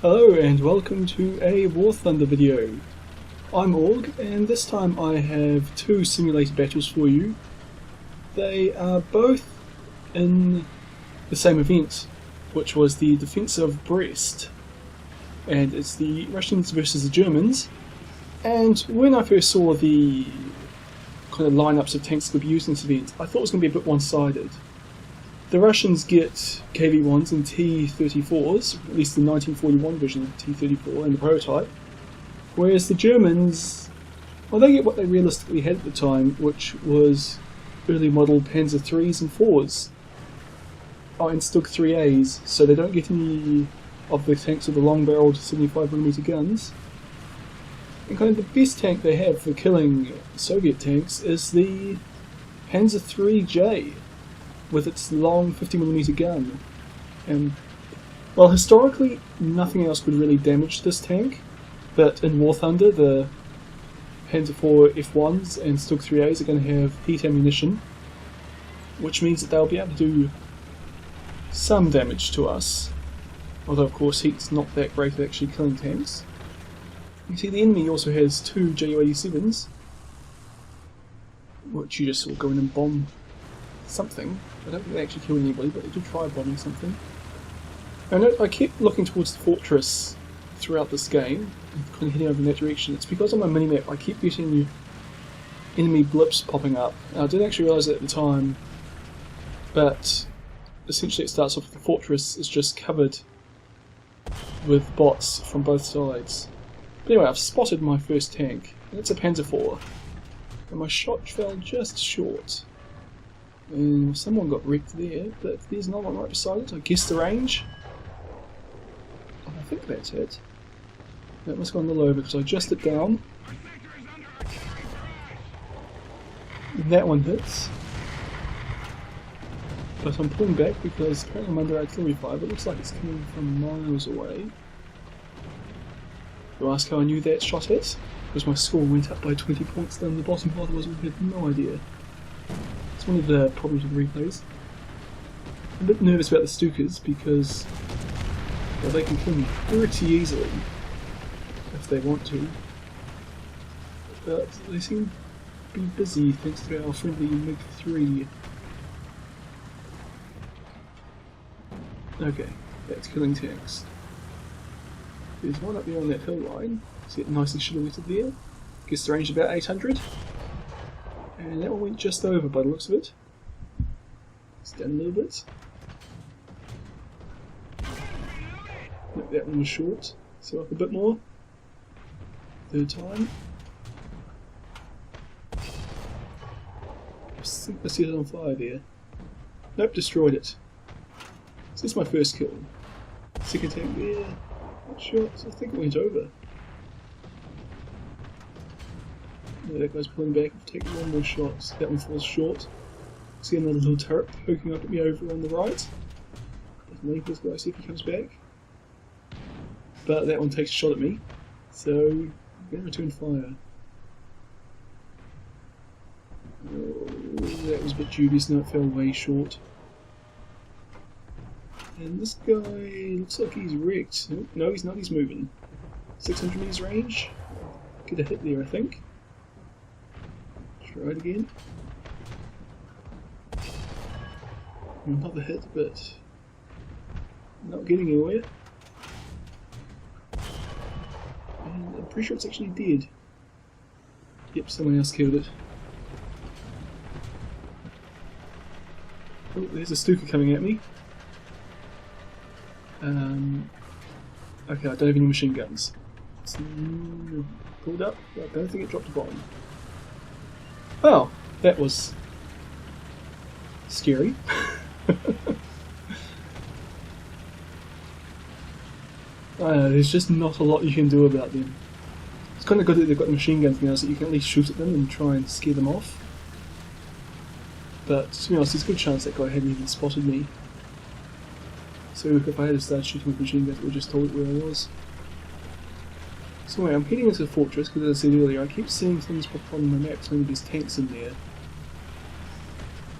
Hello and welcome to a War Thunder video. I'm Org, and this time I have two simulated battles for you. They are both in the same event, which was the Defence of Brest. And it's the Russians versus the Germans. And when I first saw the kind of lineups of tanks that could be used in this event, I thought it was going to be a bit one-sided. The Russians get KV-1s and T-34s, at least the 1941 version of T-34 and the prototype, whereas the Germans, well, they get what they realistically had at the time, which was early model Panzer IIIs and IVs. Oh, and Stug IIIas, so they don't get any of the tanks with the long-barreled 75mm guns. And kind of the best tank they have for killing Soviet tanks is the Panzer IIIa, with its long 50mm gun. And, well, historically, nothing else could really damage this tank, but in War Thunder, the Panzer IV F1s and Stug IIIas are going to have heat ammunition, which means that they'll be able to do some damage to us, although of course heat's not that great at actually killing tanks. You see the enemy also has two Ju-87s, which you just sort of go in and bomb something. I don't think they actually killed anybody, but they did try bombing something. Now note, I kept looking towards the fortress throughout this game, and kind of heading over in that direction. It's because on my minimap I keep getting enemy blips popping up. Now, I didn't actually realise it at the time, but essentially it starts off with the fortress is just covered with bots from both sides. But anyway, I've spotted my first tank, and it's a Panzer IV, and my shot fell just short. And someone got wrecked there, but there's another one right beside it. I guess the range. Oh, I think that's it. That must go on the low because I just it down. That one hits. But I'm pulling back because apparently I'm under artillery fire, but it looks like it's coming from miles away. You ask how I knew that shot hit? Because my score went up by 20 points down the bottom, otherwise I had no idea. It's one of the problems with replays. I'm a bit nervous about the Stukas because, well, they can kill me pretty easily if they want to, but they seem to be busy thanks to our friendly MiG-3. Okay, that's killing tanks. There's one up there on that hill line. See it nicely silhouetted there. Guess the range is about 800. And that one went just over by the looks of it. It's down a little bit. Nope, that one was short. So up a bit more. Third time. I think I set it on fire there. Nope, destroyed it. So this is my first kill. Second tank there. Not sure, so I think it went over. No, that guy's pulling back. I've taken one more shot. That one falls short. See another little turret poking up at me over on the right. Let's leave this guy, see if he comes back. But that one takes a shot at me, so I'm going to return fire. Oh, that was a bit dubious, no, it fell way short. And this guy looks like he's wrecked. No, he's not, he's moving. 600 meters range. Get a hit there, I think. Try it again. Another hit, but not getting anywhere. And I'm pretty sure it's actually dead. Yep, someone else killed it. Oh, there's a Stuka coming at me. Okay, I don't have any machine guns. It's pulled up, but I don't think it dropped a bomb. Oh, that was scary. There's just not a lot you can do about them. It's kind of good that they've got the machine guns now so you can at least shoot at them and try and scare them off. But to be honest, there's a good chance that guy hadn't even spotted me. So if I had started shooting with machine guns, it would have just told it where I was. So anyway, I'm heading into the fortress because, as I said earlier, I keep seeing things pop up on my map telling me there's tanks in there.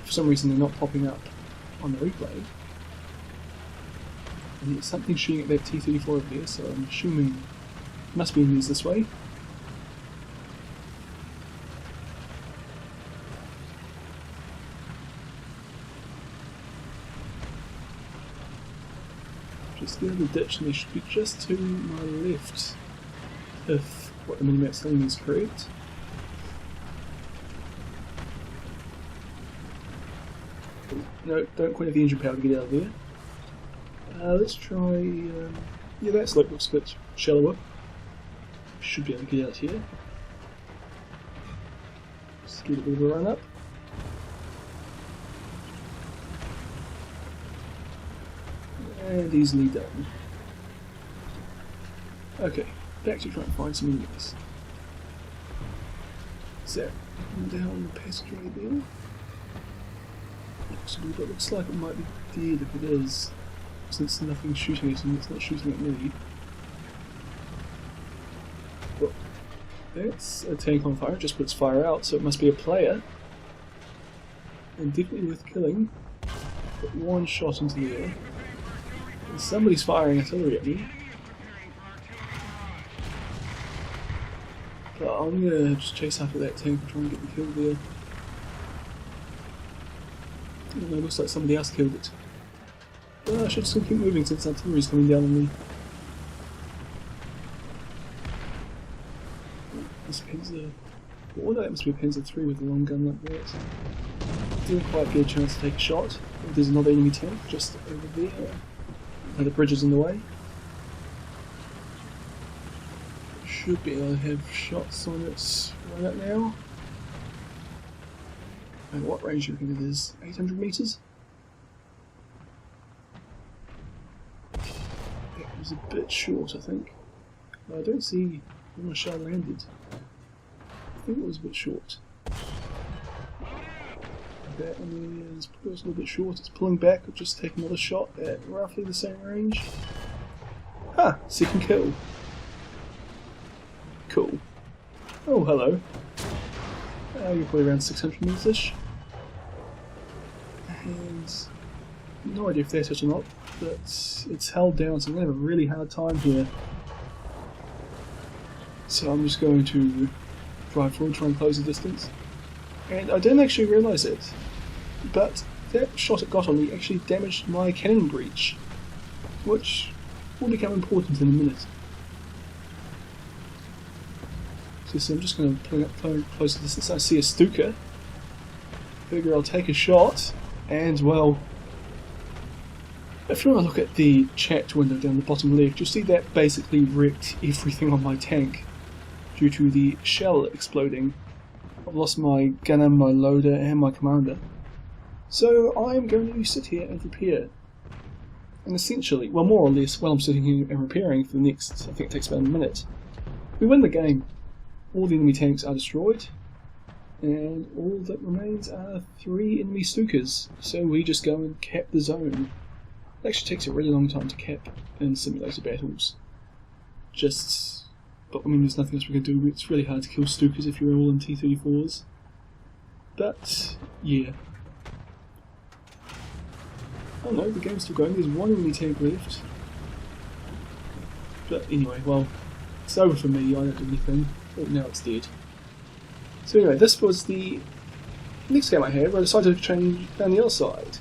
For some reason they're not popping up on the replay. And there's something shooting at that T-34 over there, so I'm assuming it must be enemies this way. Just the other ditch, and they should be just to my left, if what the minimap's telling me is correct. No, don't quite have the engine power to get out of there. Let's try. Yeah, that slope looks a bit shallower. Should be able to get out here. Just get a bit of a run up. And easily done. Okay, back to trying to find some enemies. Is that down the passageway there? It looks like it might be dead if it is, since nothing's shooting it and it's not shooting at me. Well, that's a tank on fire, it just puts fire out, so it must be a player. And definitely worth killing. Put one shot into the air. And somebody's firing artillery at me. But I'm gonna just chase after that tank and try and get the kill there. Oh, it looks like somebody else killed it. Well, I should still keep moving since artillery's coming down on me. This Panzer... Oh, that must be a Panzer III with a long gun like that. Didn't quite get a chance to take a shot. There's another enemy tank just over there. Now the bridge is in the way. Should be able to have shots on it right up now. And what range do you think it is? 800 meters? That was a bit short, I think. I don't see where my shell landed. I think it was a bit short. That one is a little bit short. It's pulling back. I'll just take another shot at roughly the same range. Ha! Second kill. Cool. Oh, hello. You're probably around 600 meters-ish. And no idea if they're touch or not, but it's held down, so I'm going to have a really hard time here. So I'm just going to drive forward, try and close the distance. And I didn't actually realise it, but that shot it got on me actually damaged my cannon breech, which will become important in a minute. So I'm just going to pull up close to distance. I see a Stuka. Figure I'll take a shot, and well, if you want to look at the chat window down the bottom left, you'll see that basically wrecked everything on my tank due to the shell exploding. I've lost my gunner, my loader, and my commander. So I'm going to sit here and repair. And essentially, well, more or less, while I'm sitting here and repairing for the next, I think it takes about a minute, we win the game. All the enemy tanks are destroyed, and all that remains are 3 enemy Stukas, so we just go and cap the zone. It actually takes a really long time to cap in simulator battles. But I mean, there's nothing else we can do. It's really hard to kill Stukas if you're all in T-34s. But, yeah. Oh no, the game's still going. There's one enemy tank left. But anyway, well, it's over for me. I don't do anything. Oh, now it's dead. So anyway, this was the next game I had, where I decided to change down the other side.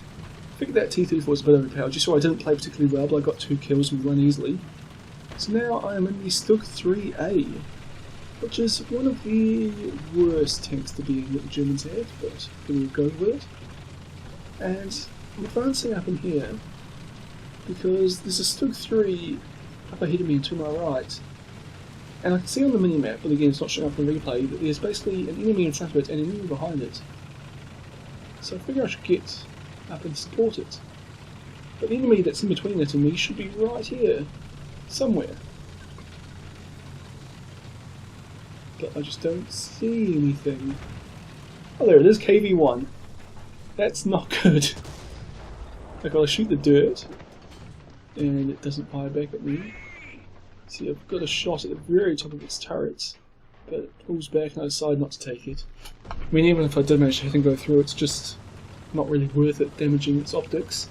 I figured that T-34 was a bit overpowered. You saw I didn't play particularly well, but I got 2 kills and run easily. So now I am in the Stug IIIa, which is one of the worst tanks to be in that the Germans had, but we'll go with it. And I'm advancing up in here because there's a Stug III up ahead of me and to my right. And I can see on the minimap, but again it's not showing up in the replay, that there's basically an enemy in front of it and an enemy behind it. So I figure I should get up and support it. But the enemy that's in between it and me should be right here, somewhere. But I just don't see anything. Oh, there it is, KV-1. That's not good. I've got to shoot the dirt, and it doesn't fire back at me. See, I've got a shot at the very top of its turret, but it pulls back and I decide not to take it. I mean, even if I did manage to hit and go through, it's just not really worth it damaging its optics.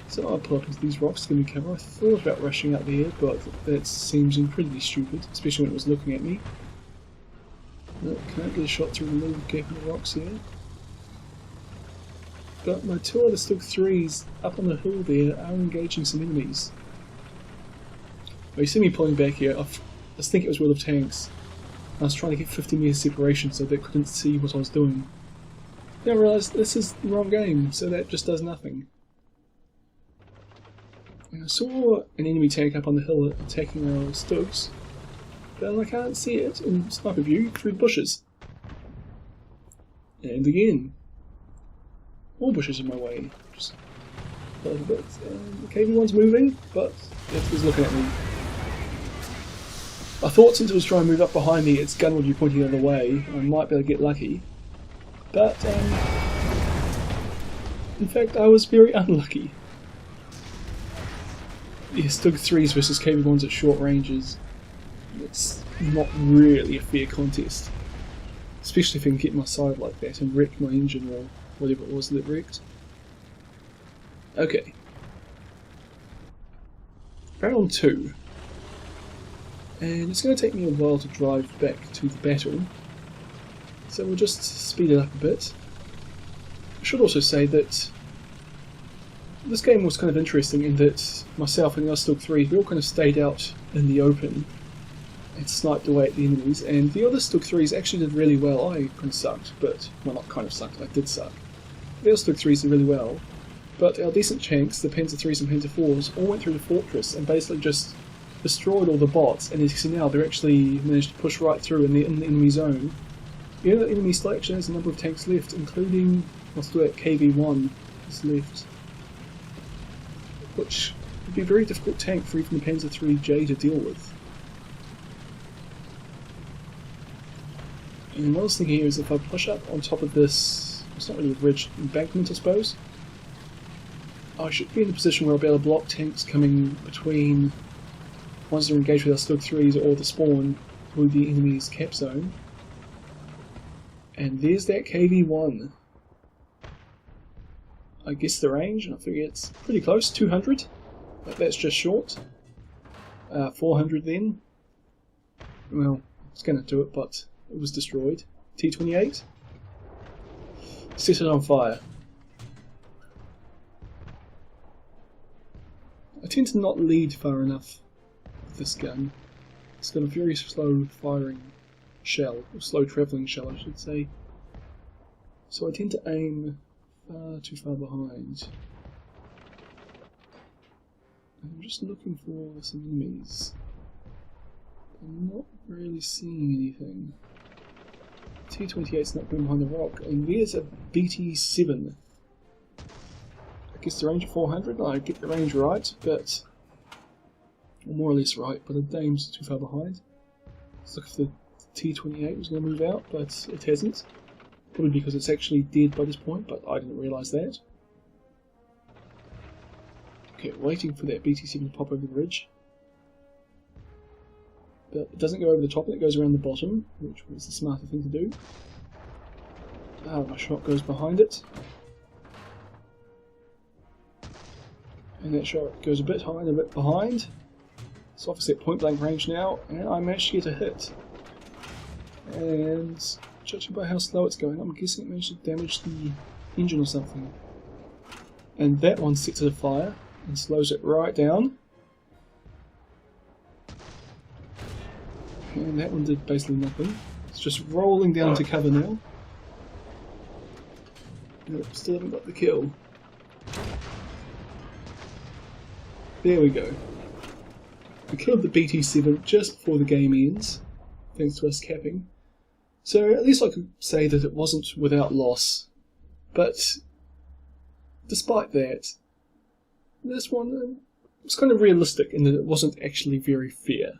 So So I'll pull up into these rocks to give me cover. I thought about rushing out there, but that seems incredibly stupid, especially when it was looking at me. No, can't get a shot through the little gap in the rocks here. But my two other Stug IIIs up on the hill there are engaging some enemies. Well, you see me pulling back here. I was thinking it was World of Tanks. I was trying to get 50 metres separation so they couldn't see what I was doing. Then I realised this is the wrong game, so that just does nothing. And I saw an enemy tank up on the hill attacking our Stugs, but I can't see it in sniper view through the bushes. And again, more bushes in my way. Just a little bit. The KV-1's moving, but it was looking at me. I thought since it was trying to move up behind me, its gun would be pointing the other way. I might be able to get lucky. But, in fact, I was very unlucky. Yeah, Stug IIIs versus KV-1s at short ranges. It's not really a fair contest. Especially if I can get my side like that and wreck my engine or whatever it was that wrecked. Okay. Round 2. And it's going to take me a while to drive back to the battle, so we'll just speed it up a bit. I should also say that this game was kind of interesting in that myself and the other Stug IIIs, we all kind of stayed out in the open and sniped away at the enemies, and the other Stug IIIs actually did really well. I kind of sucked, but, well, not kind of sucked, I did suck. The other Stug IIIs did really well, but our decent tanks, the Panzer IIIs and Panzer IVs, all went through the fortress and basically just destroyed all the bots, and as you can see now, they're actually managed to push right through in the enemy zone. The other enemy still actually has a number of tanks left, including, what's that, KV-1 is left, which would be a very difficult tank for even the Panzer IIIa to deal with. And what I was thinking here is if I push up on top of this, it's not really a ridge, embankment I suppose, I should be in a position where I'll be able to block tanks coming between ones that are engaged with our Stug IIIs or the spawn through the enemy's cap zone. And there's that KV-1. I guess the range, and I figure it's pretty close, 200, but that's just short. 400 then. Well, it's going to do it, but it was destroyed. T-28. Set it on fire. I tend to not lead far enough with this gun. It's got a very slow firing shell, or slow travelling shell I should say. So I tend to aim far too far behind. I'm just looking for some enemies. I'm not really seeing anything. T-28's not going behind the rock, and there's a BT-7. I guess the range of 400, I get the range right, but more or less right, but the dame's too far behind. Let's look if the T-28 was going to move out, but it hasn't. Probably because it's actually dead by this point, but I didn't realise that. Okay, waiting for that BT-7 to pop over the ridge. But it doesn't go over the top, it goes around the bottom, which was the smarter thing to do. Ah, my shot goes behind it. And that shot goes a bit high and a bit behind. It's obviously at point blank range now, and I managed to get a hit. And judging by how slow it's going, I'm guessing it managed to damage the engine or something. And that one sets it afire and slows it right down. And that one did basically nothing. It's just rolling down to cover now. Nope, still haven't got the kill. There we go. We killed the BT-7 just before the game ends, thanks to us capping. So at least I could say that it wasn't without loss. But despite that, this one was kind of realistic in that it wasn't actually very fair.